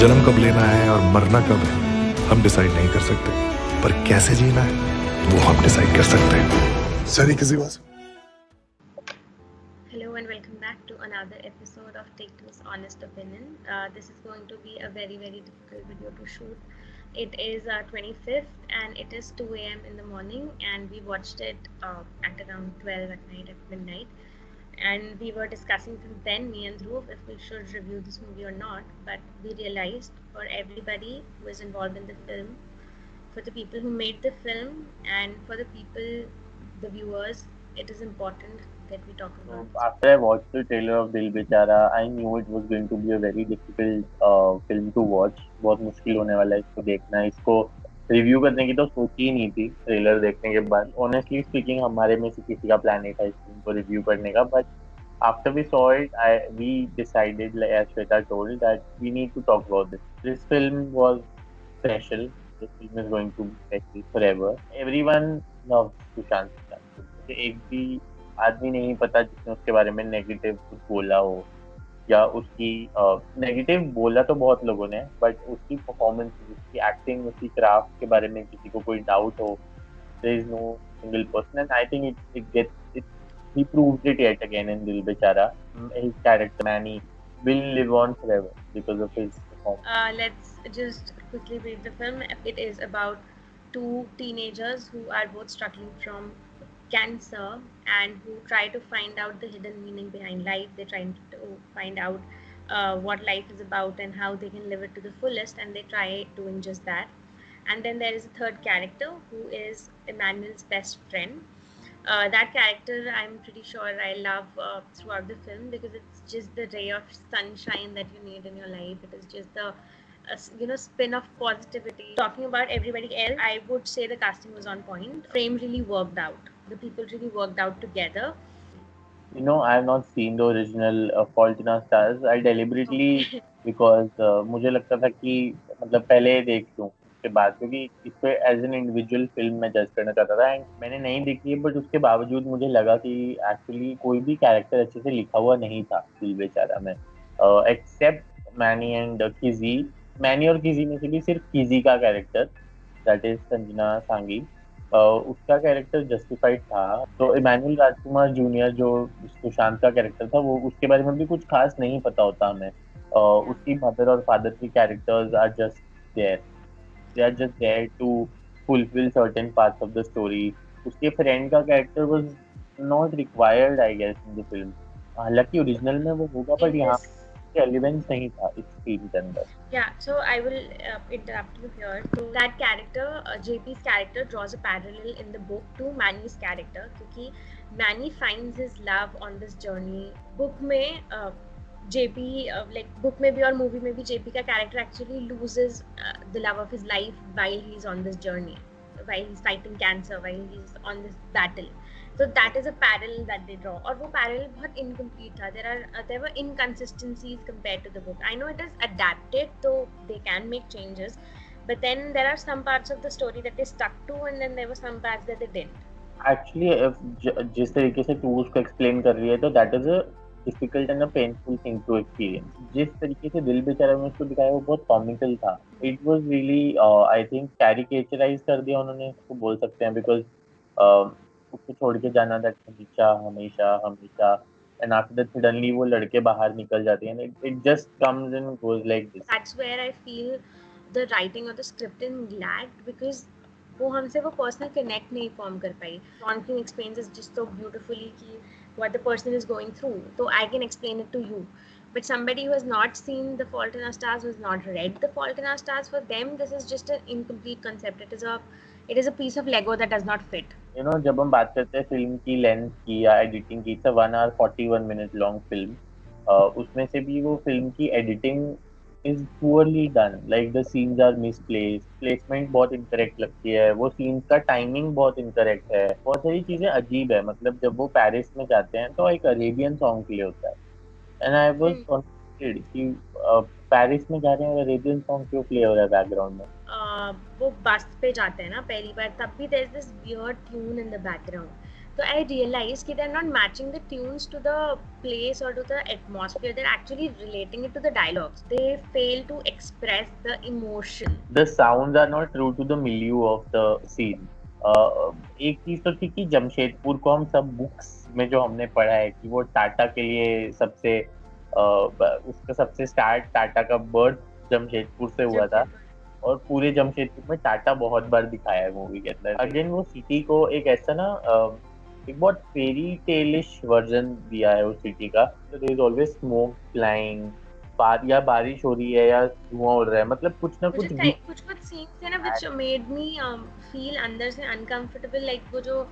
जन्म कब लेना है और मरना कब है हम डिसाइड नहीं कर सकते, पर कैसे जीना है वो हम डिसाइड कर सकते हैं। सॉरी किसी बात। Hello and welcome back to another episode of Take Two's Honest Opinion. This is going to be a very difficult video to shoot. It is 25th and it is 2 a.m. in the morning, and we watched it at around 12 at night, at midnight. And we were discussing since then, me and Dhruv, if we should review this movie or not. But we realized for everybody who is involved in the film, for the people who made the film, and for the people, the viewers, it is important that we talk about So after I watched the trailer of Dil Bechara, I knew it was going to be a very difficult film to watch. बहुत मुश्किल होने वाला है इसको देखना। इसको review करने की तो सोची ही नहीं थी ट्रेलर देखने के बाद। ऑनेस्टली स्पीकिंग हमारे में से किसी का प्लान नहीं था इस फिल्म को रिव्यू करने का, but after we saw it, we decided, like as Shweta told, that we need to talk about this. This film was special. This film is going to be special forever. Everyone loves Sushant Singh Rajput. एक भी आदमी नहीं पता जिसने उसके बारे में negative कुछ बोला हो, या उसकी नेगेटिव बोला तो बहुत लोगों ने, बट उसकी परफॉर्मेंस, उसकी एक्टिंग, उसकी क्राफ्ट के बारे में किसी को कोई डाउट हो, there is no single person, and I think he proved it yet again in Dil Bechara. His character Manny will live on forever because of his performance. Let's just quickly brief the film. It is about two teenagers who are both struggling from cancer and who try to find out the hidden meaning behind life. They're trying to find out what life is about and how they can live it to the fullest, and they try doing just that. And then there is a third character who is Emmanuel's best friend. That character, I'm pretty sure I love throughout the film, because it's just the ray of sunshine that you need in your life. It is just the spin of positivity. Talking about everybody else, I would say the casting was on point. Frame really worked out. The people really worked out together. You know, I have not seen the original Fault in Our Stars. I deliberately because मुझे लगता था कि मतलब पहले देख लूं उसके बाद, क्योंकि इस पे एज एन इंडिविजुअल फिल्म मैं जज करना चाहता था, एंड मैंने नहीं देखी है, बट उसके बावजूद मुझे लगा कि एक्चुअली कोई भी कैरेक्टर अच्छे से लिखा हुआ नहीं था दिल बेचारा में, accept many and KG. Many और किजी में से भी सिर्फ किजी का कैरेक्टर, दैट इज संजना सांगी, उसका कैरेक्टर जस्टिफाइड था। तो इमैनुअल राजकुमार जूनियर जो सुशांत का कैरेक्टर था, वो उसके बारे में भी कुछ खास नहीं पता होता हमें। उसकी मदर और फादर की characters are just there, they are just there to fulfil certain parts of the story. उसके फ्रेंड का character was not required I guess in the film. हालांकि ओरिजिनल में वो होगा, बट यहाँ relevance नहीं था इस फिल्म के अंदर। Yeah, so I will interrupt you here. So that character, JP's character, draws a parallel in the book to Manny's character, क्योंकि Manny finds his love on this journey. Book में JP, like book में भी और movie में भी, JP का character actually loses the love of his life while he's on this journey, while he's fighting cancer, while he's on this battle. So that is a parallel that they draw, और वो parallel बहुत incomplete था. There were inconsistencies compared to the book. I know it is adapted, so they can make changes, but then there are some parts of the story that they stuck to, and then there were some parts that they didn't. Actually, जिस तरीके से तू उसको explain कर रही है, तो that is a difficult and a painful thing to experience. जिस तरीके से दिल बेचारा में उसको दिखाया वो बहुत कॉमिकल था. It was really, I think, caricaturize कर दिया उन्होंने, उसको बोल सकते हैं, because उसको छोड़ के जाना, that हमेशा हमेशा हमेशा, and after that suddenly वो लड़के बाहर निकल जाते हैं, it just comes and goes like this. That's where I feel the writing or the scripting lagged, because वो हमसे वो personal connect नहीं form कर पाई. Ron King explains it just so beautifully कि what the person is going through, so I can explain it to you. But somebody who has not seen The Fault in Our Stars, who has not read The Fault in Our Stars, for them this is just an incomplete concept. It is a piece of Lego that does not fit. You know, जब हम बात करते हैं film की length की या editing की, 1 hour 41 minute long film, उसमें से भी वो फिल्म की editing is poorly done. Like the scenes are misplaced, placement बहुत incorrect लगती है, वो scenes का timing बहुत incorrect है, बहुत सारी चीजें अजीब है। मतलब जब वो पेरिस में जाते हैं तो एक अरेबियन सॉन्ग प्ले होता है, एंड आई वाज कॉन्फ्यूज्ड कि पेरिस में जा रहे हैं और अरेबियन सॉन्ग क्यों प्ले हो रहा है बैकग्राउंड में। वो बस पे जाते हैं ना पहली बार, तब भी there is this weird tune in the background, तो So I realized that they're not matching the tunes to the place or to the atmosphere. They're actually relating it to the dialogues. They fail to express the emotion. The sounds are not true to the milieu of the scene. एक चीज तो थी कि जमशेदपुर को हम सब books में जो हमने पढ़ा है कि वो टाटा के लिए सबसे उसका सबसे स्टार्ट टाटा का बर्थ जमशेदपुर से हुआ था जमशेदपुर और पूरे जमशेदपुर में टाटा बहुत बार दिखाया है मूवी के अंदर अगेन वो सिटी को एक ऐसा ना एक बहुत फेरी टेलिश वर्जन दिया है उस सिटी का there is always smoke flying या बारिश हो रही है या धुआं उड़ रहा है मतलब कुछ ना कुछ कुछ सीन्स थे ना which made me feel अंदर से uncomfortable, like वो जो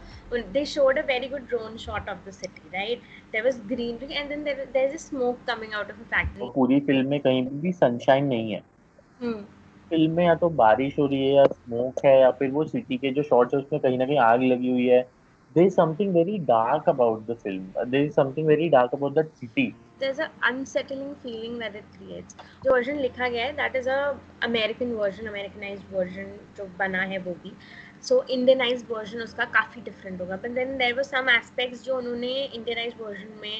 they showed a very good drone shot of the city, right? There was greenery and then there's a smoke coming out of a factory. पूरी film में कहीं भी sunshine नहीं है। फिल्म में या तो बारिश हो रही है या स्मोक है या फिर वो सिटी के जो शॉट्स है उसमें कहीं ना कहीं आग लगी हुई है। There is something very dark about the film. There is something very dark about that city. There's an unsettling feeling that it creates. जो वर्जन लिखा गया है that is a American version, Americanized version जो बना है वो भी. So Indianized version उसका काफी different होगा. But then there were some aspects जो उन्होंने Indianized version में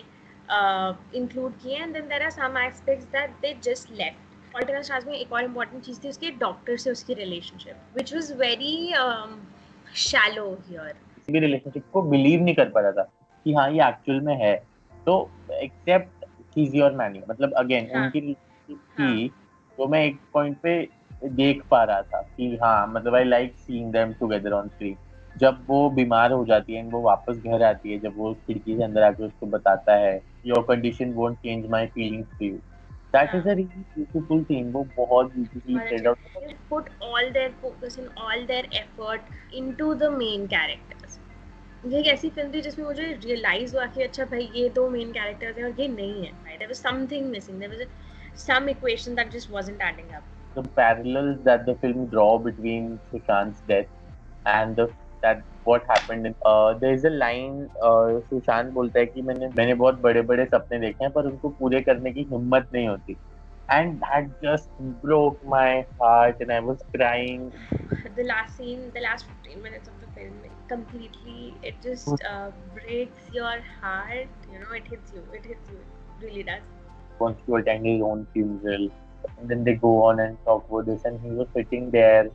include किए and then there are some aspects that they just left. Alternate stars में एक और important चीज थी उसके डॉक्टर से उसकी relationship, which was very shallow here. भी रिलेशनशिप को बिलीव नहीं कर पा रहा था कि हाँ ये एक्चुअल में है तो एक्सेप्ट हीज योर मैनी मतलब अगेन उनकी रिलेशनशिप थी तो मैं एक पॉइंट पे देख पा रहा था कि हाँ मतलब I like seeing them together on screen जब वो बीमार हो जाती है वो वापस घर आती है जब वो खिड़की से अंदर आके उसको बताता है your condition won't change my feelings to you That is a really beautiful scene. वो बहुत beautifully played out. They put all their focus and all their effort into the main characters. ये एक ऐसी फिल्म थी जिसमें मुझे realise हुआ कि अच्छा भाई ये दो मेन कैरेक्टर्स हैं और ये नहीं है. There was something missing. There was some equation that just wasn't adding up. The parallels that the film draw between Sushant's death and that what happened in there is a line Sushant बोलता है कि मैंने बहुत बड़े बड़े सपने देखे हैं पर उनको पूरे करने की हिम्मत नहीं होती and that just broke my heart and I was crying. The last 15 minutes of the film completely it just breaks your heart, you know, it hits you, it really does. Wants to attend his own funeral and then they go on and talk about this and he was sitting there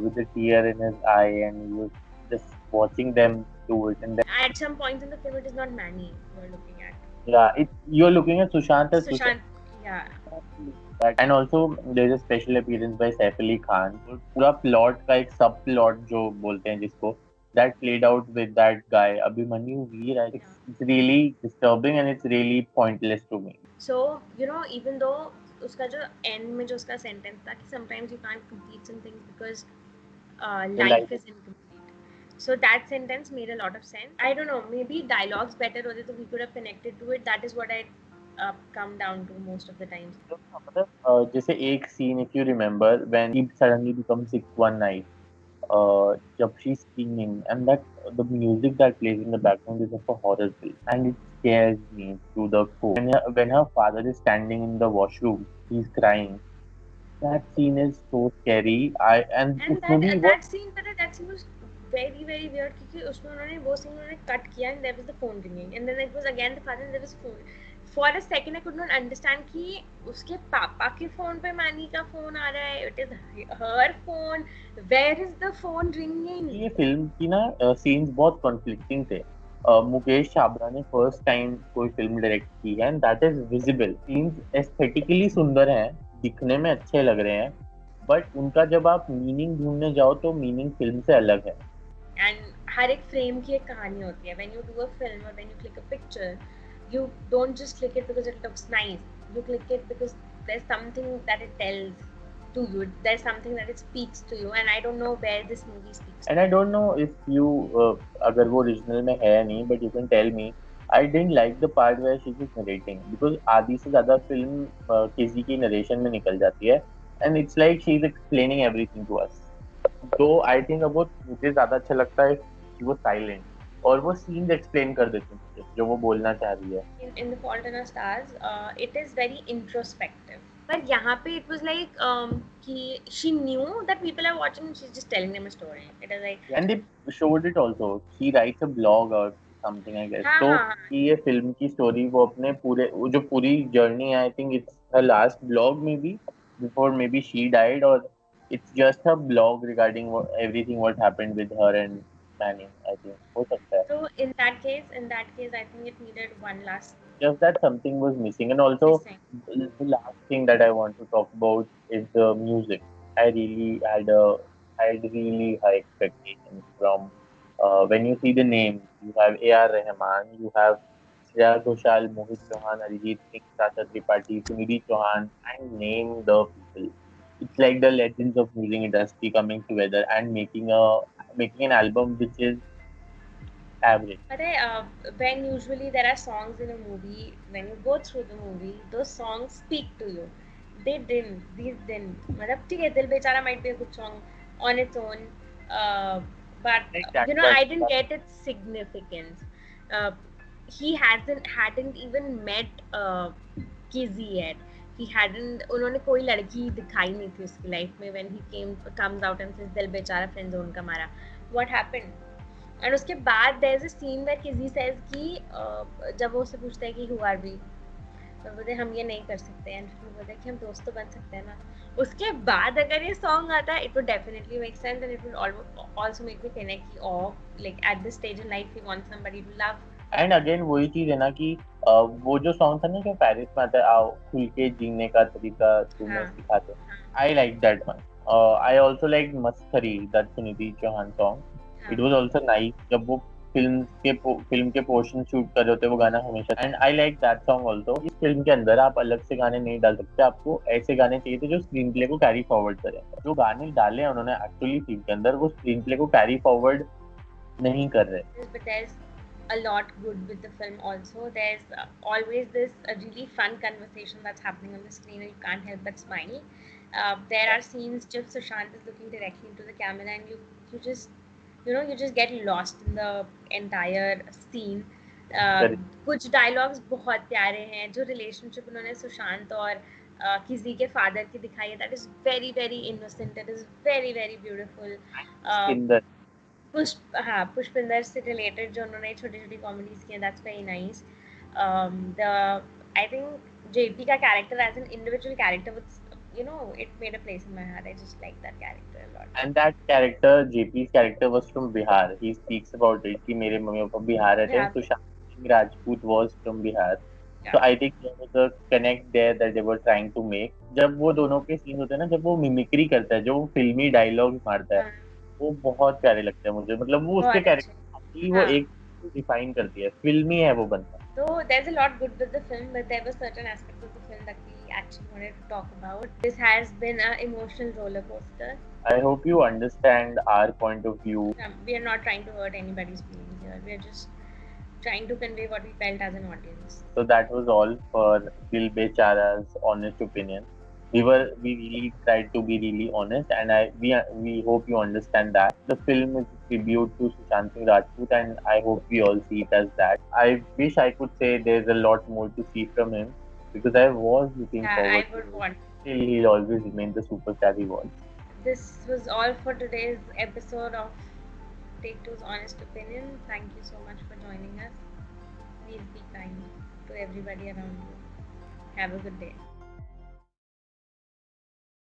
with a tear in his eye and he was just watching them do it and then at some points in the film it is not Manny you're looking at. Yeah, you're looking at Sushant as Sushant. Yeah. And also there's a special appearance by Saif Ali Khan. पूरा plot का एक sub plot जो बोलते हैं जिसको that played out with that guy Abhimanyu Veer. It's really disturbing and it's really pointless to me. So you know even though उसका जो end में जो उसका sentence था कि sometimes you can't complete some things because life is incomplete. So that sentence made a lot of sense. I don't know, maybe dialogues better होते तो we could have connected to it. That is what I come down to most of the times. जैसे एक scene if you remember when he suddenly becomes sick one night जब she's screaming and that the music that plays in the background is of a horror film and it scares me to the core. When her father is standing in the washroom he's crying. That scene is so scary. That scene was very very weird क्योंकि उसमें उन्होंने वो scene उन्होंने cut किया and there was the phone ringing and then it was again the father and there was phone. For a second I could not understand कि उसके पापा के फोन पे मानी का फोन आ रहा है. It is her phone. Where is the phone ringing? ये फिल्म की ना scenes बहुत conflicting थे. मुकेश छाबड़ा ने फर्स्ट टाइम कोई फिल्म डायरेक्ट की है and that is visible. Scenes aesthetically सुंदर हैं, दिखने में अच्छे लग रहे हैं, बट उनका जब आप मीनिंग ढूंढने जाओ तो मीनिंग फिल्म से अलग है. एंड हर एक फ्रेम की एक कहानी होती है. When you do a film और when you click a picture you don't just click it because it looks nice. You click it because there's something that it tells to you. There's something that it speaks to you and I don't know where this movie speaks. And I don't know if you अगर वो original में है नहीं, but you can tell me. I didn't like the part where she is narrating because आधी से ज़्यादा film किसी की नरेशन में निकल जाती है and it's like she is explaining everything to us. तो I think अब वो मुझे ज़्यादा अच्छा लगता है कि वो silent और वो सीन्स एक्सप्लेन कर देते हैं जो वो बोलना चाह रही है. In The Fault in Our Stars, it is very introspective. But यहाँ पे it was like कि she knew that people are watching. She's just telling them a story. It was like And they showed it also. She writes a blog or something, I guess. हाँ तो हाँ हाँ. ये film की story वो अपने पूरे वो जो पूरी जर्नी है, I think it's her last blog maybe before maybe she died, or it's just her blog regarding everything what happened with her and Manning, I think. हो सकता है. So in that case, I think it needed one last Just that something was missing. And also, missing. the last thing that I want to talk about is the music. I really had a I had really high expectations from when you see the names. You have A.R. Rahman, you have Shreya Ghoshal, Mohit Chauhan, Arijit Singh, Sasha Tripathi, Sunidhi Chauhan, and name the people. It's like the legends of music industry coming together and making an album which is average. But when usually there are songs in a movie, when you go through the movie, those songs speak to you. They didn't. These didn't. मतलब ठीक है, दिल बेचारा might be a good song on its own, but Like that, you know but I didn't get its significance. Uh, he hadn't even met Kizzy yet. He hadn't. उन्होंने कोई लड़की दिखाई नहीं थी उसकी लाइफ में. When he comes out and says दिल बेचारा friend zone का मारा. What happened? एंड उसके बाद there is a scene where Kizie says कि जब वो उससे पूछता है कि हु आर वी, तो बोलते हैं, हम ये नहीं कर सकते एंड फिर वो बोलते हैं कि हम दोस्त तो बन सकते हैं ना. उसके बाद अगर ये सॉन्ग आता है it would definitely make sense and it would also make me connect कि oh like at this stage in life he wants somebody to love. And again वही चीज है ना कि वो जो सॉन्ग था ना जो पेरिस में आता है, आओ खुल के जीने का तरीका तुम्हें हाँ सिखाते. हाँ I like that one. I also like मस्करी, दैट सुनिधि चौहान सॉन्ग. हाँ. इट वाज आल्सो नाइस जब वो फिल्म के पोर्शन शूट कर रहे होते वो गाना हमेशा. And I like that song also. इस फिल्म के अंदर आप अलग से गाने नहीं डाल सकते. आपको ऐसे गाने चाहिए थे जो स्क्रीन प्ले को कैरी फॉरवर्ड करें. जो गाने डाले हैं उन्होंने एक्चुअली फिल्म के अंदर वो स्क्रीन प्ले को कैरी फॉरवर्ड नहीं कर रहे. But there's a lot good with the film also. There's always this really fun conversation that's happening on the screen and you can't help but smile. There are scenes just Sushant is looking directly into the camera and you just you just get lost in the entire scene. uh, कुछ dialogues बहुत प्यारे हैं. जो relationship उन्होंने सुशांत और किसी के father की दिखाई है, that is very very innocent, that is very very beautiful. Pinder. Pushpinder से रिलेटेड जो उन्होंने छोटी छोटी कॉमेडीज की हैं, that's very nice. The I think JP का character as an individual character it made a place in my heart. I just like that character a lot. And that character, JP's character, was from Bihar. He speaks about it कि मेरे mummy papa Bihar रहते हैं. Yeah, Sushant Singh Rajput was from Bihar. So yeah. I think there was a connect there that they were trying to make. जब वो दोनों के scene होते हैं ना, जब वो मिमिक्री करता है, जो वो फिल्मी डायलॉग मारता है, हाँ, वो बहुत प्यारे लगते हैं मुझे. मतलब वो उसके बहुत अच्छे. कैरेक्टर वो हाँ. एक डिफाइन करती है. फिल्मी है वो बंदा. So there's a lot good with the film, but there were certain aspects of the film that we actually wanted to talk about. This has been an emotional roller coaster. I hope you understand our point of view. We are not trying to hurt anybody's feelings here. We are just trying to convey what we felt as an audience. So that was all for Dil Bechara's honest opinion. We really tried to be really honest, and we hope you understand that the film is a tribute to Sushant Singh Rajput, and I hope we all see it as that. I wish I could say there's a lot more to see from him because I was looking Yeah, forward I would to it. want. Still, he'll always remain the superstar he was. This was all for today's episode of Take Two's Honest Opinion. Thank you so much for joining us. Please be kind to everybody around you. Have a good day.